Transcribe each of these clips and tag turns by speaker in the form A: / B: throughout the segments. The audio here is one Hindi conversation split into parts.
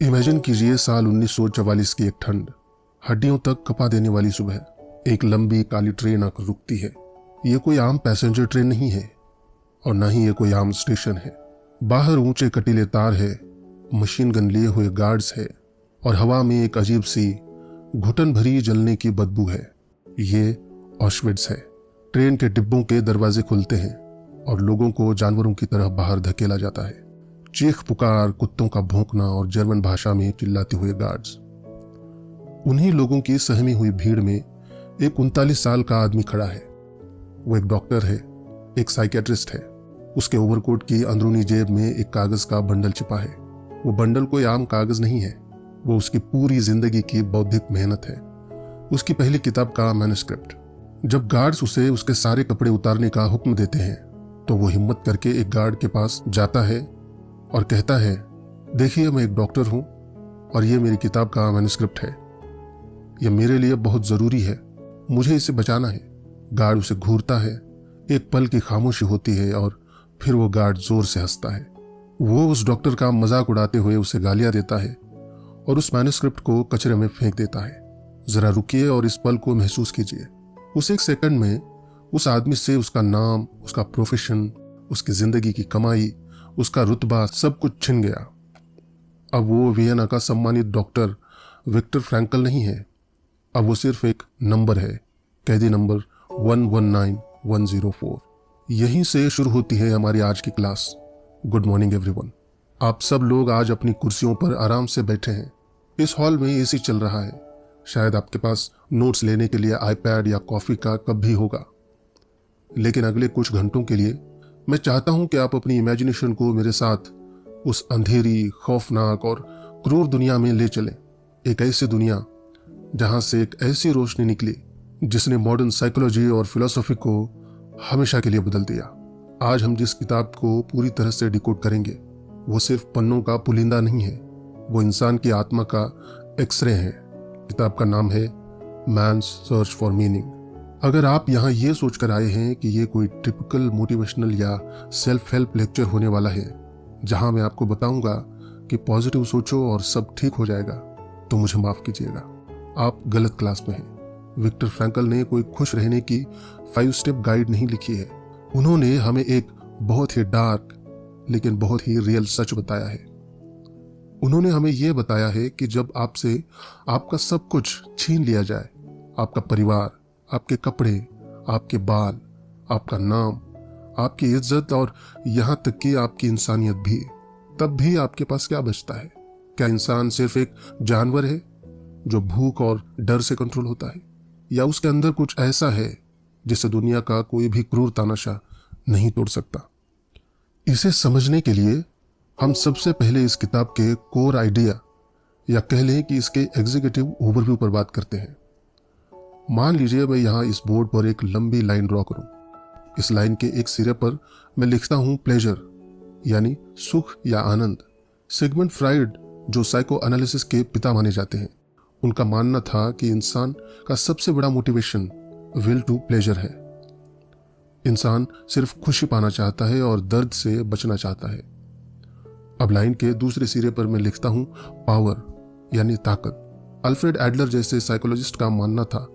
A: इमेजिन कीजिए साल 1944 की एक ठंड, हड्डियों तक कपा देने वाली सुबह। एक लंबी काली ट्रेन आकर रुकती है। ये कोई आम पैसेंजर ट्रेन नहीं है और न ही ये कोई आम स्टेशन है। बाहर ऊंचे कटीले तार है, मशीन गन लिए हुए गार्ड्स है और हवा में एक अजीब सी घुटन भरी जलने की बदबू है। ये ऑशविट्स है। ट्रेन के डिब्बों के दरवाजे खुलते हैं और लोगों को जानवरों की तरह बाहर धकेला जाता है। चीख पुकार, कुत्तों का भौंकना और जर्मन भाषा में चिल्लाते हुए गार्ड्स। उन्हीं लोगों की सहमी हुई भीड़ में एक 39 साल का आदमी खड़ा है। वो एक डॉक्टर है, एक साइकियाट्रिस्ट है। उसके ओवरकोट की अंदरूनी जेब में एक कागज का बंडल छिपा है। वो बंडल कोई आम कागज नहीं है, वो उसकी पूरी जिंदगी की बौद्धिक मेहनत है, उसकी पहली किताब का मैन्युस्क्रिप्ट। जब गार्ड्स उसे उसके सारे कपड़े उतारने का हुक्म देते हैं तो वो हिम्मत करके एक गार्ड के पास जाता है और कहता है, देखिए मैं एक डॉक्टर हूं और ये मेरी किताब का मैन्युस्क्रिप्ट है। यह मेरे लिए बहुत जरूरी है, मुझे इसे बचाना है। गार्ड उसे घूरता है। एक पल की खामोशी होती है और फिर वो गार्ड जोर से हंसता है। वो उस डॉक्टर का मजाक उड़ाते हुए उसे गालियां देता है और उस मैन्युस्क्रिप्ट को कचरे में फेंक देता है। जरा रुकिए और इस पल को महसूस कीजिए। उस एक सेकंड में उस आदमी से उसका नाम, उसका प्रोफेशन, उसकी जिंदगी की कमाई, उसका रुतबा सब कुछ छिन गया। अब वो वियना का सम्मानित डॉक्टर विक्टर फ्रैंकल नहीं है। अब वो सिर्फ एक नंबर है, कैदी नंबर 119104। यहीं से शुरू होती है हमारी आज की क्लास। Good morning everyone. आप सब लोग आज अपनी कुर्सियों पर आराम से बैठे हैं। इस हॉल में एसी चल रहा है। शायद आपके पास नोट्स लेने के लिए आईपैड या कॉफी का कप भी होगा। लेकिन अगले कुछ घंटों के लिए मैं चाहता हूं कि आप अपनी इमेजिनेशन को मेरे साथ उस अंधेरी, खौफनाक और क्रूर दुनिया में ले चलें। एक ऐसी दुनिया जहां से एक ऐसी रोशनी निकली जिसने मॉडर्न साइकोलॉजी और फिलॉसफी को हमेशा के लिए बदल दिया। आज हम जिस किताब को पूरी तरह से डिकोड करेंगे वो सिर्फ पन्नों का पुलिंदा नहीं है, वो इंसान की आत्मा का एक्सरे है। किताब का नाम है मैन्स सर्च फॉर मीनिंग। अगर आप यहाँ ये सोचकर आए हैं कि ये कोई टिपिकल मोटिवेशनल या सेल्फ हेल्प लेक्चर होने वाला है जहां मैं आपको बताऊंगा कि पॉजिटिव सोचो और सब ठीक हो जाएगा, तो मुझे माफ कीजिएगा, आप गलत क्लास में हैं। विक्टर फ्रैंकल ने कोई खुश रहने की 5 स्टेप गाइड नहीं लिखी है। उन्होंने हमें एक बहुत ही डार्क लेकिन बहुत ही रियल सच बताया है। उन्होंने हमें यह बताया है कि जब आपसे आपका सब कुछ छीन लिया जाए, आपका परिवार, आपके कपड़े, आपके बाल, आपका नाम, आपकी इज्जत और यहां तक कि आपकी इंसानियत भी, तब भी आपके पास क्या बचता है? क्या इंसान सिर्फ एक जानवर है जो भूख और डर से कंट्रोल होता है, या उसके अंदर कुछ ऐसा है जिसे दुनिया का कोई भी क्रूर तानाशाह नहीं तोड़ सकता? इसे समझने के लिए हम सबसे पहले इस किताब के कोर आइडिया या कह लें कि इसके एग्जीक्यूटिव ओवरव्यू पर बात करते हैं। मान लीजिए मैं यहाँ इस बोर्ड पर एक लंबी लाइन ड्रॉ करूं। इस लाइन के एक सिरे पर मैं लिखता हूं प्लेजर, यानी सुख या आनंद। सिगमंड फ्राइड, जो साइको एनालिसिस के पिता माने जाते हैं, उनका मानना था कि इंसान का सबसे बड़ा मोटिवेशन विल टू प्लेजर है। इंसान सिर्फ खुशी पाना चाहता है और दर्द से बचना चाहता है। अब लाइन के दूसरे सिरे पर मैं लिखता हूं पावर, यानी ताकत। अल्फ्रेड एडलर जैसे साइकोलॉजिस्ट का मानना था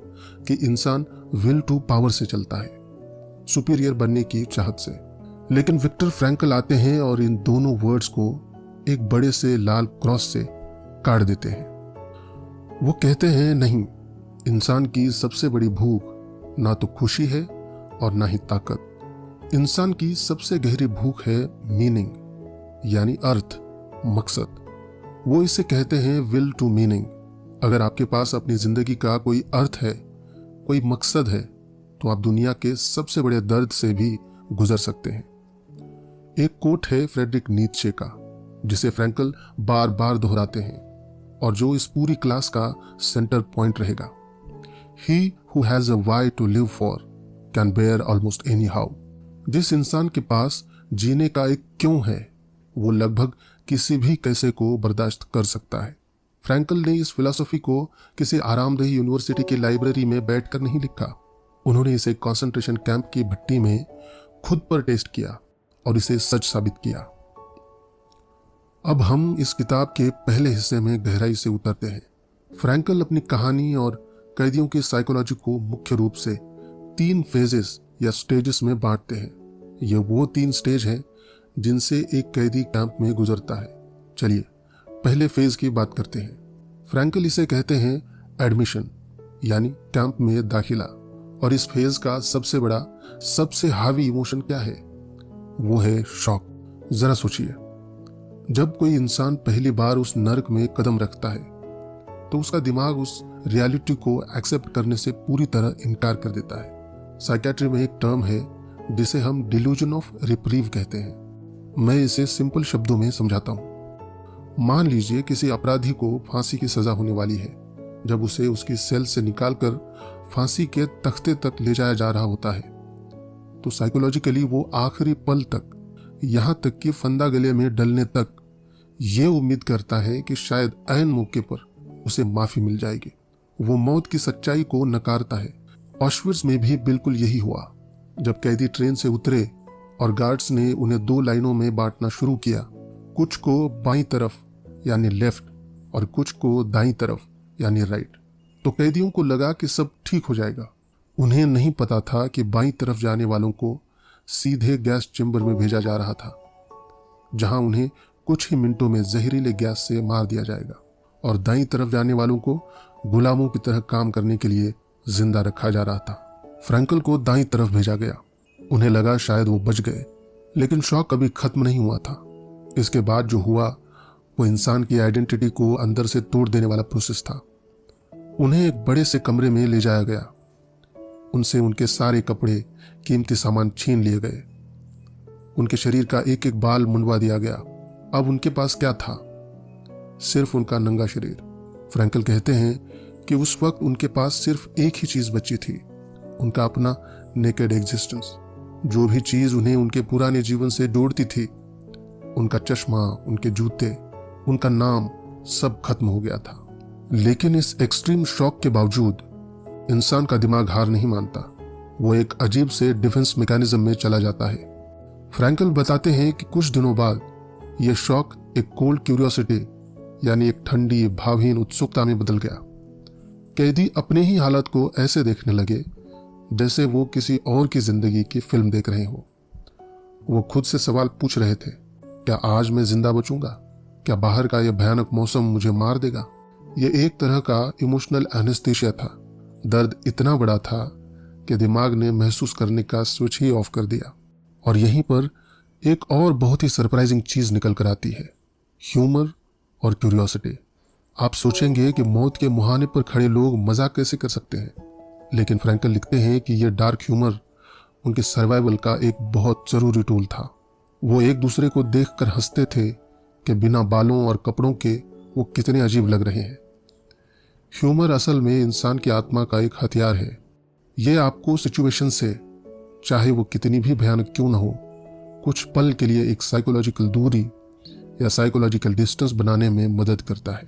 A: कि इंसान विल टू पावर से चलता है, सुपीरियर बनने की चाहत से। लेकिन विक्टर फ्रैंकल आते हैं और इन दोनों वर्ड्स को एक बड़े से लाल क्रॉस से काट देते हैं। वो कहते हैं, नहीं, इंसान की सबसे बड़ी भूख ना तो खुशी है और ना ही ताकत। इंसान की सबसे गहरी भूख है मीनिंग, यानी अर्थ, मकसद। वो इसे कहते हैं विल टू मीनिंग। अगर आपके पास अपनी जिंदगी का कोई अर्थ है, कोई मकसद है, तो आप दुनिया के सबसे बड़े दर्द से भी गुजर सकते हैं। एक कोट है फ्रेडरिक नीत्शे का, जिसे फ्रैंकल बार बार दोहराते हैं और जो इस पूरी क्लास का सेंटर पॉइंट रहेगा। He who has a why to live for can bear almost anyhow। जिस इंसान के पास जीने का एक क्यों है, वो लगभग किसी भी कैसे को बर्दाश्त कर सकता है। फ्रैंकल ने इस फिलॉसफी को किसी आरामदेह यूनिवर्सिटी की लाइब्रेरी में बैठकर नहीं लिखा। उन्होंने इसे कंसंट्रेशन कैंप की भट्टी में खुद पर टेस्ट किया और इसे सच साबित किया। अब हम इस किताब के पहले हिस्से में गहराई से उतरते हैं। फ्रैंकल अपनी कहानी और कैदियों की साइकोलॉजी को मुख्य रूप से 3 फेजेस या स्टेजेस में बांटते हैं। ये वो 3 स्टेज हैं जिनसे एक कैदी कैंप में गुजरता है। चलिए पहले फेज की बात करते हैं। फ्रैंकल इसे कहते हैं एडमिशन, यानी कैंप में दाखिला। और इस फेज का सबसे बड़ा, सबसे हावी इमोशन क्या है? वो है शॉक। जरा सोचिए, जब कोई इंसान पहली बार उस नर्क में कदम रखता है तो उसका दिमाग उस रियलिटी को एक्सेप्ट करने से पूरी तरह इनकार कर देता है। साइकियाट्री में एक टर्म है जिसे हम डिल्यूजन ऑफ रिप्रीव कहते हैं। मैं इसे सिंपल शब्दों में समझाता हूं। मान लीजिए किसी अपराधी को फांसी की सजा होने वाली है। जब उसे उसकी सेल से निकालकर फांसी के तख्ते तक ले जाया जा रहा होता है तो साइकोलॉजिकली वो आखिरी पल तक, यहां तक कि फंदा गले में डलने तक ये उम्मीद करता है कि शायद ऐन मौके पर उसे माफी मिल जाएगी। वो मौत की सच्चाई को नकारता है। ऑशविट्ज में भी बिल्कुल यही हुआ। जब कैदी ट्रेन से उतरे और गार्ड्स ने उन्हें 2 लाइनों में बांटना शुरू किया, कुछ को बाईं तरफ यानी लेफ्ट और कुछ को दाईं तरफ यानी राइट, तो कैदियों को लगा कि सब ठीक हो जाएगा। उन्हें नहीं पता था कि बाईं तरफ जाने वालों को सीधे गैस चेंबर में भेजा जा रहा था, जहां उन्हें कुछ ही मिनटों में जहरीले गैस से मार दिया जाएगा, और दाईं तरफ जाने वालों को गुलामों की तरह काम करने के लिए जिंदा रखा जा रहा था। फ्रैंकल को दाईं तरफ भेजा गया। उन्हें लगा शायद वो बच गए, लेकिन शॉक कभी खत्म नहीं हुआ था। इसके बाद जो हुआ वो इंसान की आइडेंटिटी को अंदर से तोड़ देने वाला प्रोसेस था। उन्हें एक बड़े से कमरे में ले जाया गया। उनसे उनके सारे कपड़े, कीमती सामान छीन लिए गए। उनके शरीर का एक एक बाल मुंडवा दिया गया। अब उनके पास क्या था? सिर्फ उनका नंगा शरीर। फ्रैंकल कहते हैं कि उस वक्त उनके पास सिर्फ एक ही चीज बची थी, उनका अपना नेकेड एग्जिस्टेंस। जो भी चीज उन्हें उनके पुराने जीवन से जोड़ती थी, उनका चश्मा, उनके जूते, उनका नाम, सब खत्म हो गया था। लेकिन इस एक्सट्रीम शॉक के बावजूद इंसान का दिमाग हार नहीं मानता। वो एक अजीब से डिफेंस मैकेनिज्म में चला जाता है। फ्रैंकल बताते हैं कि कुछ दिनों बाद यह शॉक एक कोल्ड क्यूरियोसिटी यानी एक ठंडी भावहीन उत्सुकता में बदल गया। कैदी अपने ही हालत को ऐसे देखने लगे जैसे वो किसी और की जिंदगी की फिल्म देख रहे हो। वो खुद से सवाल पूछ रहे थे, क्या आज मैं जिंदा बचूंगा? क्या बाहर का यह भयानक मौसम मुझे मार देगा? यह एक तरह का इमोशनल एनेस्थीसिया था। दर्द इतना बड़ा था कि दिमाग ने महसूस करने का स्विच ही ऑफ कर दिया। और यहीं पर एक और बहुत ही सरप्राइजिंग चीज निकल कर आती है, ह्यूमर और क्यूरियोसिटी। आप सोचेंगे कि मौत के मुहाने पर खड़े लोग मजाक कैसे कर सकते हैं, लेकिन फ्रैंकल लिखते हैं कि यह डार्क ह्यूमर उनके सर्वाइवल का एक बहुत जरूरी टूल था। वो एक दूसरे को देखकर हंसते थे कि बिना बालों और कपड़ों के वो कितने अजीब लग रहे हैं। ह्यूमर असल में इंसान की आत्मा का एक हथियार है। यह आपको सिचुएशन से, चाहे वो कितनी भी भयानक क्यों न हो, कुछ पल के लिए एक साइकोलॉजिकल दूरी या साइकोलॉजिकल डिस्टेंस बनाने में मदद करता है।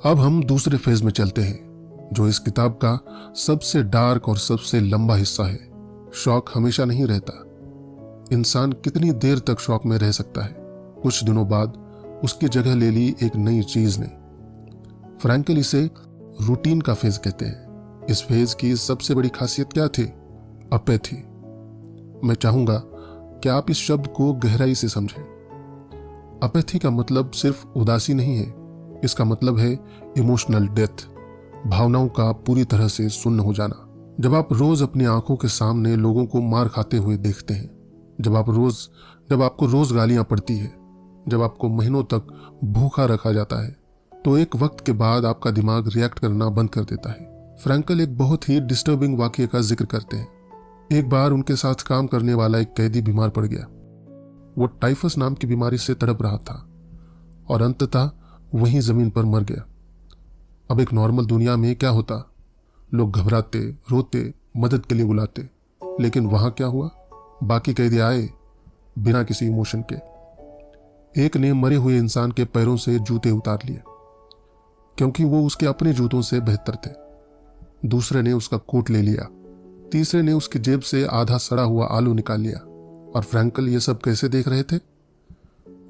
A: अब हम दूसरे फेज में चलते हैं, जो इस किताब का सबसे डार्क और सबसे लंबा हिस्सा है। शॉक हमेशा नहीं रहता। इंसान कितनी देर तक शॉक में रह सकता है? कुछ दिनों बाद उसकी जगह ले ली एक नई चीज ने। फ्रैंकल इसे रूटीन का फेज कहते हैं। इस फेज की सबसे बड़ी खासियत क्या थी? अपैथी। मैं चाहूंगा कि आप इस शब्द को गहराई से समझें। अपैथी का मतलब सिर्फ उदासी नहीं है, इसका मतलब है इमोशनल डेथ, भावनाओं का पूरी तरह से शून्य हो जाना। जब आप रोज अपनी आंखों के सामने लोगों को मार खाते हुए देखते हैं, जब आपको रोज गालियां पड़ती है, जब आपको महीनों तक भूखा रखा जाता है, तो एक वक्त के बाद आपका दिमाग रिएक्ट करना बंद कर देता है। फ्रैंकल एक बहुत ही डिस्टर्बिंग वाकये का जिक्र करते हैं। एक बार उनके साथ काम करने वाला एक कैदी बीमार पड़ गया। वो टाइफस नाम की बीमारी से तड़प रहा था और अंततः वहीं जमीन पर मर गया। अब एक नॉर्मल दुनिया में क्या होता? लोग घबराते, रोते, मदद के लिए बुलाते, लेकिन वहां क्या हुआ? बाकी कैदी आए बिना किसी इमोशन के। एक ने मरे हुए इंसान के पैरों से जूते उतार लिए क्योंकि वो उसके अपने जूतों से बेहतर थे। दूसरे ने उसका कोट ले लिया। तीसरे ने उसकी जेब से आधा सड़ा हुआ आलू निकाल लिया। और फ्रैंकल ये सब कैसे देख रहे थे?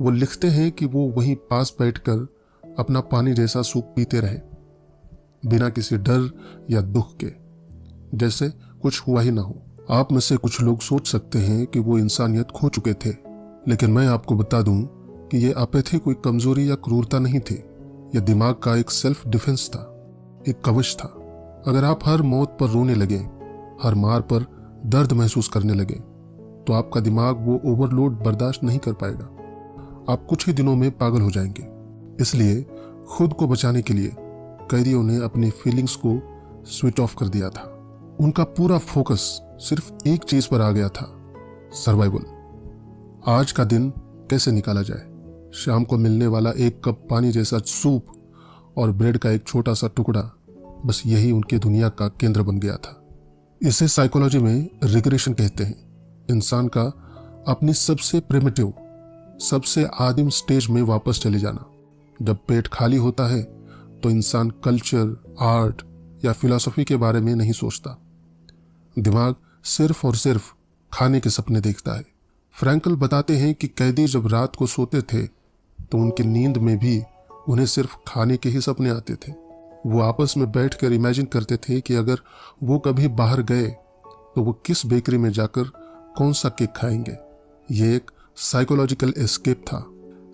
A: वो लिखते हैं कि वो वहीं पास बैठकर अपना पानी जैसा सूप पीते रहे, बिना किसी डर या दुख के, जैसे कुछ हुआ ही ना हो। आप में से कुछ लोग सोच सकते हैं कि वो इंसानियत खो चुके थे, लेकिन मैं आपको बता दूं कि ये अपैथी कोई कमजोरी या क्रूरता नहीं थी। यह दिमाग का एक सेल्फ डिफेंस था, एक कवच था। अगर आप हर मौत पर रोने लगे, हर मार पर दर्द महसूस करने लगे, तो आपका दिमाग वो ओवरलोड बर्दाश्त नहीं कर पाएगा। आप कुछ ही दिनों में पागल हो जाएंगे। इसलिए खुद को बचाने के लिए कैदियों ने अपनी फीलिंग्स को स्विच ऑफ कर दिया था। उनका पूरा फोकस सिर्फ एक चीज पर आ गया था, सर्वाइवल। आज का दिन कैसे निकाला जाए। शाम को मिलने वाला एक कप पानी जैसा सूप और ब्रेड का एक छोटा सा टुकड़ा, बस यही उनकी दुनिया का केंद्र बन गया था। इसे साइकोलॉजी में रिग्रेशन कहते हैं। इंसान का अपनी सबसे प्रिमिटिव, सबसे आदिम स्टेज में वापस चले जाना। जब पेट खाली होता है तो इंसान कल्चर, आर्ट या फिलॉसफी के बारे में नहीं सोचता। दिमाग सिर्फ और सिर्फ खाने के सपने देखता है। फ्रैंकल बताते हैं कि कैदी जब रात को सोते थे तो उनकी नींद में भी उन्हें सिर्फ खाने के ही सपने आते थे। वो आपस में बैठकर इमेजिन करते थे कि अगर वो कभी बाहर गए तो वो किस बेकरी में जाकर कौन सा केक खाएंगे। ये एक साइकोलॉजिकल एस्केप था।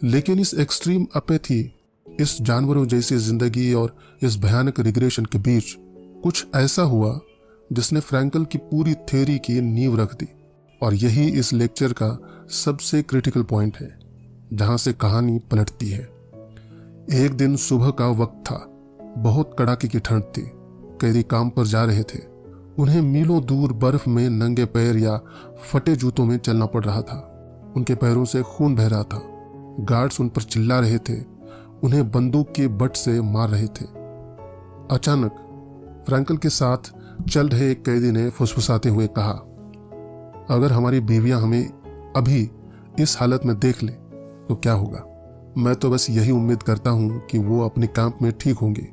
A: लेकिन इस एक्सट्रीम अपैथी, इस जानवरों जैसी जिंदगी और इस भयानक रिग्रेशन के बीच कुछ ऐसा हुआ जिसने फ्रैंकल की पूरी थ्योरी की नींव रख दी। और यही इस लेक्चर का सबसे क्रिटिकल पॉइंट है, जहां से कहानी पलटती है। एक दिन सुबह का वक्त था। बहुत कड़ाके की ठंड थी। कैदी काम पर जा रहे थे। उन्हें मीलों दूर बर्फ में नंगे पैर या फटे जूतों में चलना पड़ रहा था। उनके पैरों से खून बह रहा था। गार्ड्स उन पर चिल्ला रहे थे, उन्हें बंदूक के बट से मार रहे थे। अचानक फ्रैंकल के साथ चल रहे एक कैदी ने फुसफुसाते हुए कहा, अगर हमारी बीवियां हमें अभी इस हालत में देख ले तो क्या होगा। मैं तो बस यही उम्मीद करता हूं कि वो अपने कैंप में ठीक होंगे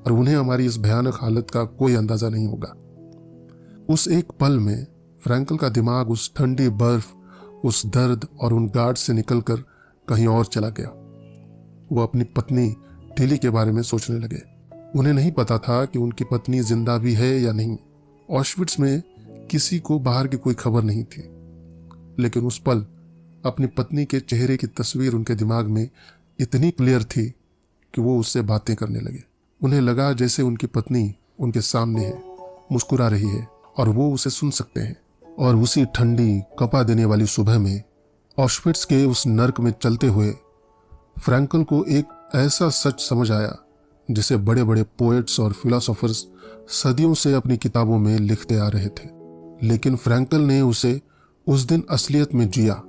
A: और उन्हें हमारी इस भयानक हालत का कोई अंदाजा नहीं होगा। उस एक पल में फ्रैंकल का दिमाग उस ठंडी बर्फ, उस दर्द और उन गार्ड से निकलकर कहीं और चला गया। वो अपनी पत्नी टिली के बारे में सोचने लगे। उन्हें नहीं पता था कि उनकी पत्नी जिंदा भी है या नहीं। ऑशविट्स में किसी को बाहर की कोई खबर नहीं थी, लेकिन उस पल अपनी पत्नी के चेहरे की तस्वीर उनके दिमाग में इतनी क्लियर थी कि वो उससे बातें करने लगे। उन्हें लगा जैसे उनकी पत्नी उनके सामने है, मुस्कुरा रही है और वो उसे सुन सकते हैं। और उसी ठंडी, कपा देने वाली सुबह में ऑशविट्स के उस नर्क में चलते हुए फ्रैंकल को एक ऐसा सच समझ आया जिसे बड़े बड़े पोएट्स और फिलोसोफर्स सदियों से अपनी किताबों में लिखते आ रहे थे। लेकिन फ्रैंकल ने उसे उस दिन असलियत में जिया।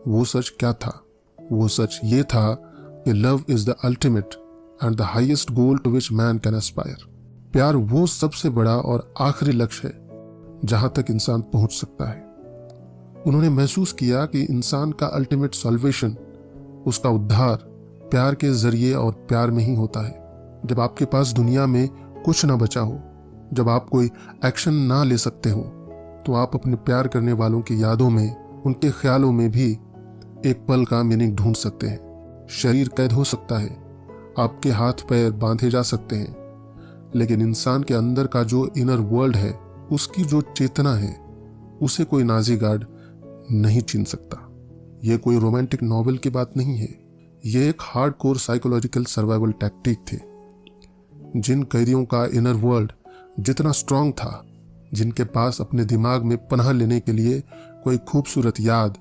A: वो सच क्या था? वो सच ये था कि love is the ultimate and the highest goal to which man can aspire. प्यार वो सबसे बड़ा और आखिरी लक्ष्य है जहां तक इंसान पहुंच सकता है। उन्होंने महसूस किया कि इंसान का अल्टीमेट सॉल्वेशन, उसका उद्धार प्यार के जरिए और प्यार में ही होता है। जब आपके पास दुनिया में कुछ ना बचा हो, जब आप कोई एक्शन ना ले सकते हो, तो आप अपने प्यार करने वालों की यादों में, उनके ख्यालों में भी एक पल का मीनिंग ढूंढ सकते हैं। शरीर कैद हो सकता है, आपके हाथ पैर बांधे जा सकते हैं, लेकिन इंसान के अंदर का जो इनर वर्ल्ड है, उसकी जो चेतना है, उसे कोई नाजी गार्ड नहीं छीन सकता। यह कोई रोमांटिक नॉवेल की बात नहीं है। यह एक हार्डकोर साइकोलॉजिकल सर्वाइवल टैक्टिक थे। जिन कैदियों का इनर वर्ल्ड जितना स्ट्रांग था, जिनके पास अपने दिमाग में पनाह लेने के लिए कोई खूबसूरत याद,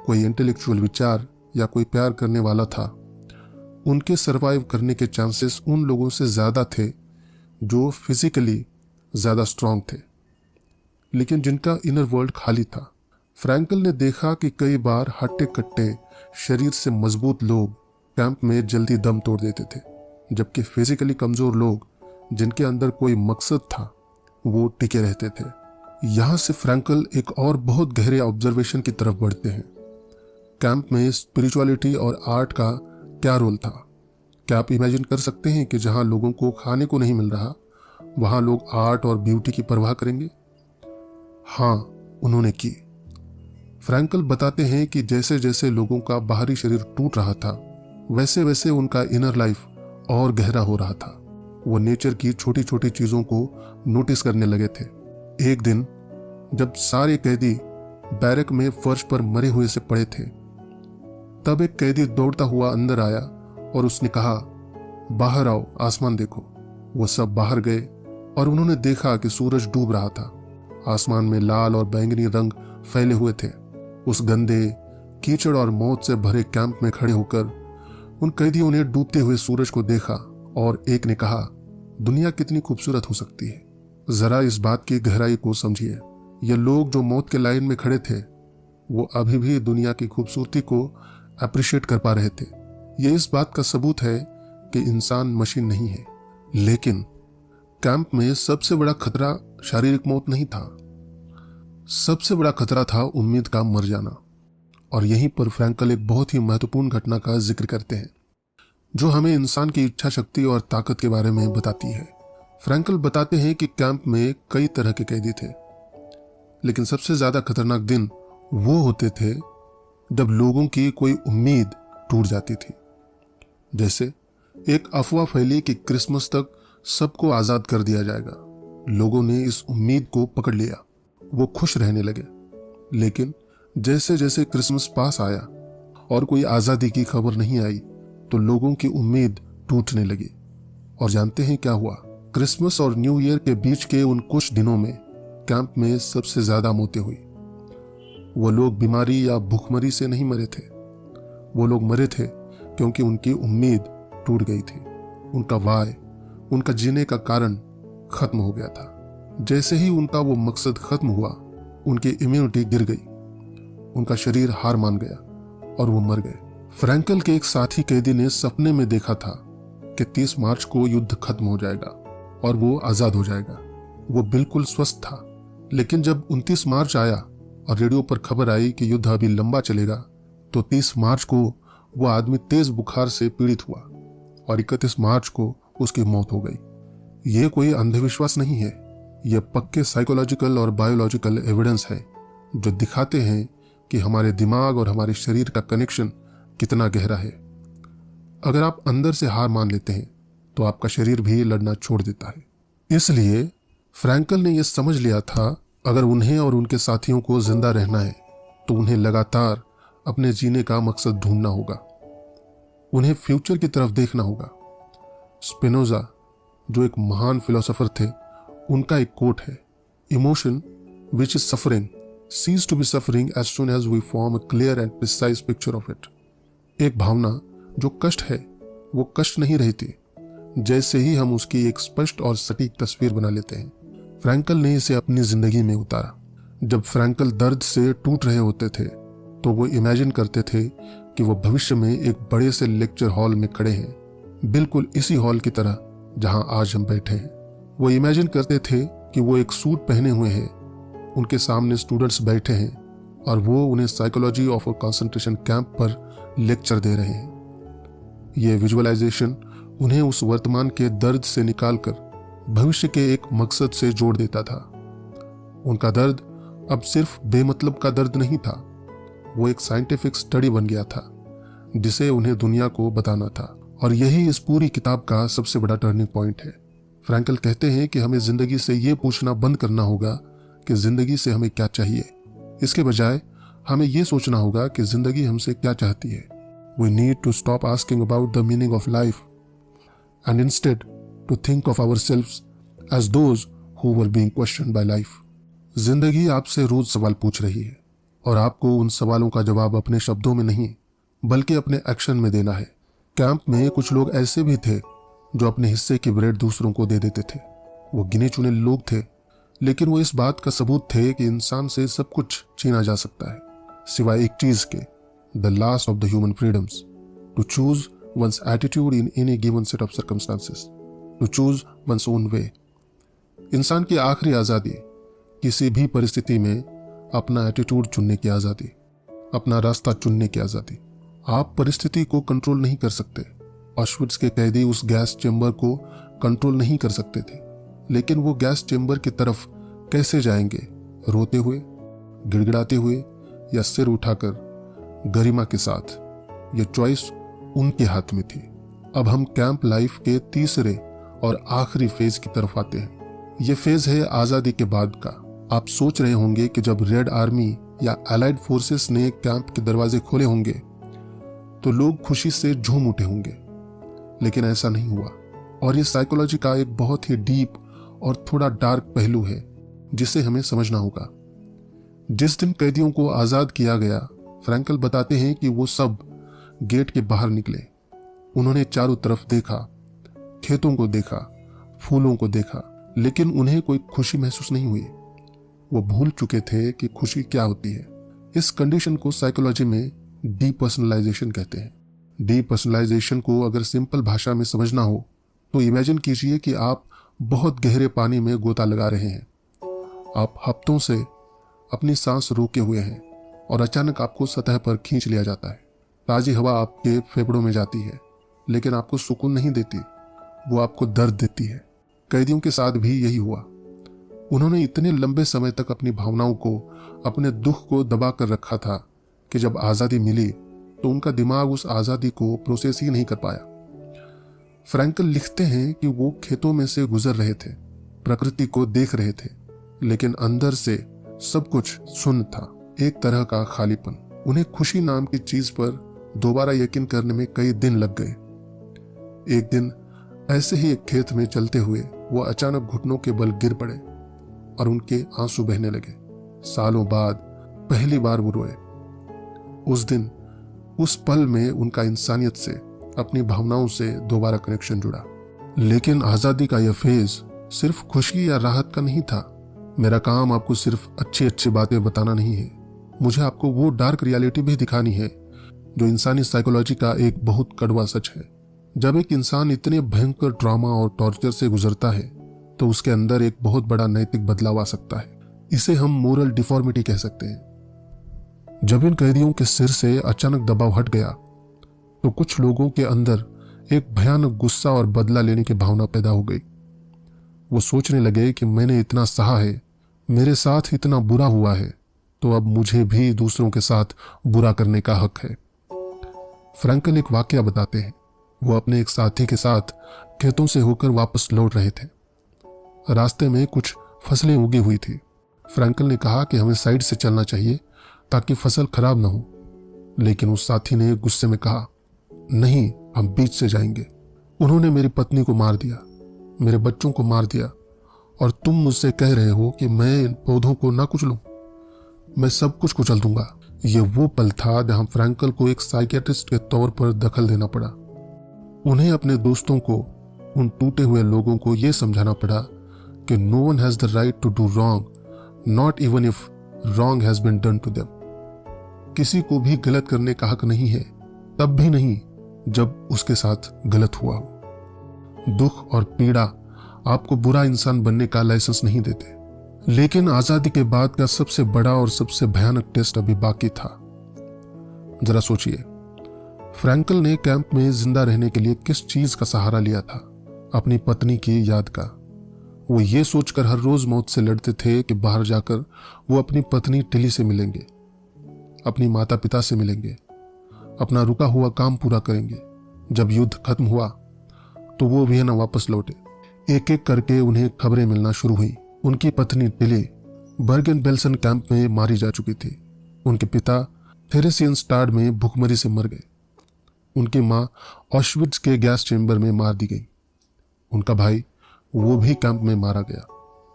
A: कोई इंटेलेक्चुअल विचार या कोई प्यार करने वाला था, उनके सरवाइव करने के चांसेस उन लोगों से ज्यादा थे जो फिजिकली ज्यादा स्ट्रांग थे, लेकिन जिनका इनर वर्ल्ड खाली था। फ्रैंकल ने देखा कि कई बार हट्टे कट्टे शरीर से मजबूत लोग कैंप में जल्दी दम तोड़ देते थे, जबकि फिजिकली कमजोर लोग, जिनके अंदर कोई मकसद था, वो टिके रहते थे। यहां से फ्रैंकल एक और बहुत गहरे ऑब्जर्वेशन की तरफ बढ़ते हैं। कैंप में स्पिरिचुअलिटी और आर्ट का क्या रोल था? क्या आप इमेजिन कर सकते हैं कि जहां लोगों को खाने को नहीं मिल रहा, वहां लोग आर्ट और ब्यूटी की परवाह करेंगे? हाँ, उन्होंने की। फ्रैंकल बताते हैं कि जैसे जैसे लोगों का बाहरी शरीर टूट रहा था, वैसे वैसे उनका इनर लाइफ और गहरा हो रहा था। वो नेचर की छोटी छोटी चीजों को नोटिस करने लगे थे। एक दिन जब सारे कैदी बैरक में फर्श पर मरे हुए से पड़े थे, तब एक कैदी दौड़ता हुआ अंदर आया और उसने कहा, बाहर आओ, आसमान देखो। वो सब बाहर गए और उन्होंने देखा कि सूरज डूब रहा था। आसमान में लाल और बैंगनी रंग फैले हुए थे। उस गंदे, कीचड़ और मौत से भरे कैंप में खड़े होकर उन कैदियों ने डूबते हुए सूरज को देखा और एक ने कहा, दुनिया कितनी खूबसूरत हो सकती है। जरा इस बात की गहराई को समझिए। ये लोग जो मौत के लाइन में खड़े थे, वो अभी भी दुनिया की खूबसूरती को अप्रिशिएट कर पा रहे थे। ये इस बात का सबूत है कि इंसान मशीन नहीं है। लेकिन कैंप में सबसे बड़ा खतरा शारीरिक मौत नहीं था। सबसे बड़ा खतरा था उम्मीद का मर जाना। और यहीं पर फ्रैंकल एक बहुत ही महत्वपूर्ण घटना का जिक्र करते हैं, जो हमें इंसान की इच्छा शक्ति और ताकत के बारे में बताती है। फ्रैंकल बताते हैं कि कैंप में कई तरह के कैदी थे, लेकिन सबसे ज्यादा खतरनाक दिन वो होते थे जब लोगों की कोई उम्मीद टूट जाती थी। जैसे एक अफवाह फैली कि क्रिसमस तक सबको आजाद कर दिया जाएगा। लोगों ने इस उम्मीद को पकड़ लिया, वो खुश रहने लगे। लेकिन जैसे जैसे क्रिसमस पास आया और कोई आजादी की खबर नहीं आई, तो लोगों की उम्मीद टूटने लगी। और जानते हैं क्या हुआ? क्रिसमस और न्यू ईयर के बीच के उन कुछ दिनों में कैंप में सबसे ज्यादा मौतें हुई। वो लोग बीमारी या भूखमरी से नहीं मरे थे। वो लोग मरे थे क्योंकि उनकी उम्मीद टूट गई थी। उनका वाय, उनका जीने का कारण खत्म हो गया था। जैसे ही उनका वो मकसद खत्म हुआ, उनकी इम्यूनिटी गिर गई, उनका शरीर हार मान गया और वो मर गए। फ्रैंकल के एक साथी कैदी ने सपने में देखा था कि 30 मार्च को युद्ध खत्म हो जाएगा और वो आजाद हो जाएगा। वो बिल्कुल स्वस्थ था। लेकिन जब 29 मार्च आया और रेडियो पर खबर आई कि युद्ध अभी लंबा चलेगा, तो 30 मार्च को वो आदमी तेज बुखार से पीड़ित हुआ और 31 मार्च को उसकी मौत हो गई। ये कोई अंधविश्वास नहीं है, यह पक्के साइकोलॉजिकल और बायोलॉजिकल एविडेंस है जो दिखाते हैं कि हमारे दिमाग और हमारे शरीर का कनेक्शन कितना गहरा है। अगर आप अंदर से हार मान लेते हैं तो आपका शरीर भी लड़ना छोड़ देता है। इसलिए फ्रैंकल ने यह समझ लिया था, अगर उन्हें और उनके साथियों को जिंदा रहना है तो उन्हें लगातार अपने जीने का मकसद ढूंढना होगा। उन्हें फ्यूचर की तरफ देखना होगा। स्पिनोजा, जो एक महान फिलोसोफर थे, उनका एक कोट है, emotion which is suffering cease to be suffering as soon as we form a clear and precise picture of it। एक भावना जो कष्ट है, वो कष्ट नहीं रहती जैसे ही हम उसकी एक स्पष्ट और सटीक तस्वीर बना लेते हैं। फ्रैंकल ने इसे अपनी जिंदगी में उतारा। जब फ्रैंकल दर्द से टूट रहे होते थे, तो वो इमेजिन करते थे कि वो भविष्य में एक बड़े से लेक्चर हॉल में खड़े हैं, बिल्कुल इसी हॉल की तरह जहां आज हम बैठे हैं। वो इमेजिन करते थे कि वो एक सूट पहने हुए हैं, उनके सामने स्टूडेंट्स बैठे हैं और वो उन्हें psychology of a concentration camp पर लेक्चर दे रहे हैं। ये विजुअलाइजेशन उन्हें उस वर्तमान के दर्द से निकालकर भविष्य के एक मकसद से जोड़ देता था। उनका दर्द अब सिर्फ बेमतलब का दर्द नहीं था, वो एक साइंटिफिक स्टडी बन गया था जिसे उन्हें दुनिया को बताना था। और यही इस पूरी किताब का सबसे बड़ा टर्निंग पॉइंट है। फ्रैंकल कहते हैं कि हमें जिंदगी से ये पूछना बंद करना होगा कि जिंदगी से हमें क्या चाहिए। इसके बजाय हमें यह सोचना होगा कि जिंदगी हमसे क्या चाहती है। We need to stop asking about the meaning of life and instead to think of ourselves as those who were being questioned by life। जिंदगी आपसे रोज सवाल पूछ रही है और आपको उन सवालों का जवाब अपने शब्दों में नहीं बल्कि अपने एक्शन में देना है। कैंप में कुछ लोग ऐसे भी थे जो अपने हिस्से की ब्रेड दूसरों को दे देते थे। वो गिने चुने लोग थे, लेकिन वो इस बात का सबूत थे कि इंसान से सब कुछ छीना जा सकता है सिवाय एक चीज के, the last of the human freedoms, to choose one's attitude in any given set of circumstances, to choose one's own way. इंसान की आखिरी आजादी किसी भी परिस्थिति में अपना एटीट्यूड चुनने की आजादी, अपना रास्ता चुनने की आजादी। आप परिस्थिति को कंट्रोल नहीं कर सकते। ऑशविट्ज के कैदी उस गैस चेंबर को कंट्रोल नहीं कर सकते थे, लेकिन वो गैस चेंबर की तरफ कैसे जाएंगे? रोते हुए, गिड़गिड़ाते हुए या सिर उठाकर गरिमा के साथ, यह चॉइस उनके हाथ में थी। अब हम कैंप लाइफ के तीसरे और आखिरी फेज की तरफ आते हैं। यह फेज है आजादी के बाद का। आप सोच रहे होंगे कि जब रेड आर्मी या अलाइड फोर्सेस ने कैंप के दरवाजे खोले होंगे तो लोग खुशी से झूम उठे होंगे, लेकिन ऐसा नहीं हुआ। और ये साइकोलॉजी का एक बहुत ही डीप और थोड़ा डार्क पहलू है जिसे हमें समझना होगा। जिस दिन कैदियों को आजाद किया गया, फ्रैंकल बताते हैं कि वो सब गेट के बाहर निकले। उन्होंने चारों तरफ देखा, खेतों को देखा, फूलों को देखा, लेकिन उन्हें कोई खुशी महसूस नहीं हुई। वो भूल चुके थे कि खुशी क्या होती है। इस कंडीशन को साइकोलॉजी में डीपर्सनलाइजेशन कहते हैं। डीपर्सनलाइजेशन को अगर सिंपल भाषा में समझना हो तो इमेजिन कीजिए कि आप बहुत गहरे पानी में गोता लगा रहे हैं। आप हफ्तों से अपनी सांस रोके हुए हैं और अचानक आपको सतह पर खींच लिया जाता है। ताजी हवा आपके फेफड़ों में जाती है, लेकिन आपको सुकून नहीं देती, वो आपको दर्द देती है। कैदियों के साथ भी यही हुआ। उन्होंने इतने लंबे समय तक अपनी भावनाओं को, अपने दुख को दबा कर रखा था कि जब आज़ादी मिली तो उनका दिमाग उस आज़ादी को प्रोसेस ही नहीं कर पाया। फ्रैंकल लिखते हैं कि वो खेतों में से गुजर रहे थे, प्रकृति को देख रहे थे, लेकिन अंदर से सब कुछ शून्य था, एक तरह का खालीपन। उन्हें खुशी नाम की चीज पर दोबारा यकीन करने में कई दिन लग गए। एक दिन ऐसे ही एक खेत में चलते हुए वो अचानक घुटनों के बल गिर पड़े और उनके आंसू बहने लगे। सालों बाद पहली बार वो रोए। उस दिन, उस पल में उनका इंसानियत से, अपनी भावनाओं से दोबारा कनेक्शन जुड़ा। लेकिन आजादी का यह फेज सिर्फ खुशी या राहत का नहीं था। मेरा काम आपको सिर्फ अच्छी अच्छी बातें बताना नहीं है, मुझे आपको वो डार्क रियलिटी भी दिखानी है जो इंसानी साइकोलॉजी का एक बहुत कड़वा सच है। जब एक इंसान इतने भयंकर ट्रॉमा और टॉर्चर से गुजरता है तो उसके अंदर एक बहुत बड़ा नैतिक बदलाव आ सकता है। इसे हम मोरल डिफॉर्मिटी कह सकते हैं। जब इन कैदियों के सिर से अचानक दबाव हट गया तो कुछ लोगों के अंदर एक भयानक गुस्सा और बदला लेने की भावना पैदा हो गई। वो सोचने लगे कि मैंने इतना सहा है, मेरे साथ इतना बुरा हुआ है, तो अब मुझे भी दूसरों के साथ बुरा करने का हक है। फ्रैंकल एक वाकया बताते हैं। वो अपने एक साथी के साथ खेतों से होकर वापस लौट रहे थे। रास्ते में कुछ फसलें उगी हुई थी। फ्रैंकल ने कहा कि हमें साइड से चलना चाहिए ताकि फसल खराब ना हो, लेकिन उस साथी ने गुस्से में कहा, नहीं, हम बीच से जाएंगे। उन्होंने मेरी पत्नी को मार दिया, मेरे बच्चों को मार दिया, और तुम मुझसे कह रहे हो कि मैं इन पौधों को ना कुचलूं? मैं सब कुछ कुचल दूंगा। ये वो पल था जहां फ्रैंकल को एक साइकियाट्रिस्ट के तौर पर दखल देना पड़ा। उन्हें अपने दोस्तों को, उन टूटे हुए लोगों को यह समझाना पड़ा कि no one has the right to do wrong, not even if wrong has been done to them. किसी को भी गलत करने का हक नहीं है, तब भी नहीं जब उसके साथ गलत हुआ हो। दुख और पीड़ा आपको बुरा इंसान बनने का लाइसेंस नहीं देते। लेकिन आजादी के बाद का सबसे बड़ा और सबसे भयानक टेस्ट अभी बाकी था। जरा सोचिए, फ्रैंकल ने कैंप में जिंदा रहने के लिए किस चीज का सहारा लिया था? अपनी पत्नी की याद का। वो ये सोचकर हर रोज मौत से लड़ते थे कि बाहर जाकर वो अपनी पत्नी टिली से मिलेंगे, अपनी माता पिता से मिलेंगे, अपना रुका हुआ काम पूरा करेंगे। जब युद्ध खत्म हुआ तो वो वियना वापस लौटे। एक एक करके उन्हें खबरें मिलना शुरू हुई। उनकी पत्नी टिली बर्गन बेल्सन कैंप में मारी जा चुकी थी। उनके पिता थेरेसियनस्टाड में भूखमरी से मर गए। उनकी मां ऑश्विट्ज के गैस चेंबर में मार दी गई। उनका भाई, वो भी कैंप में मारा गया।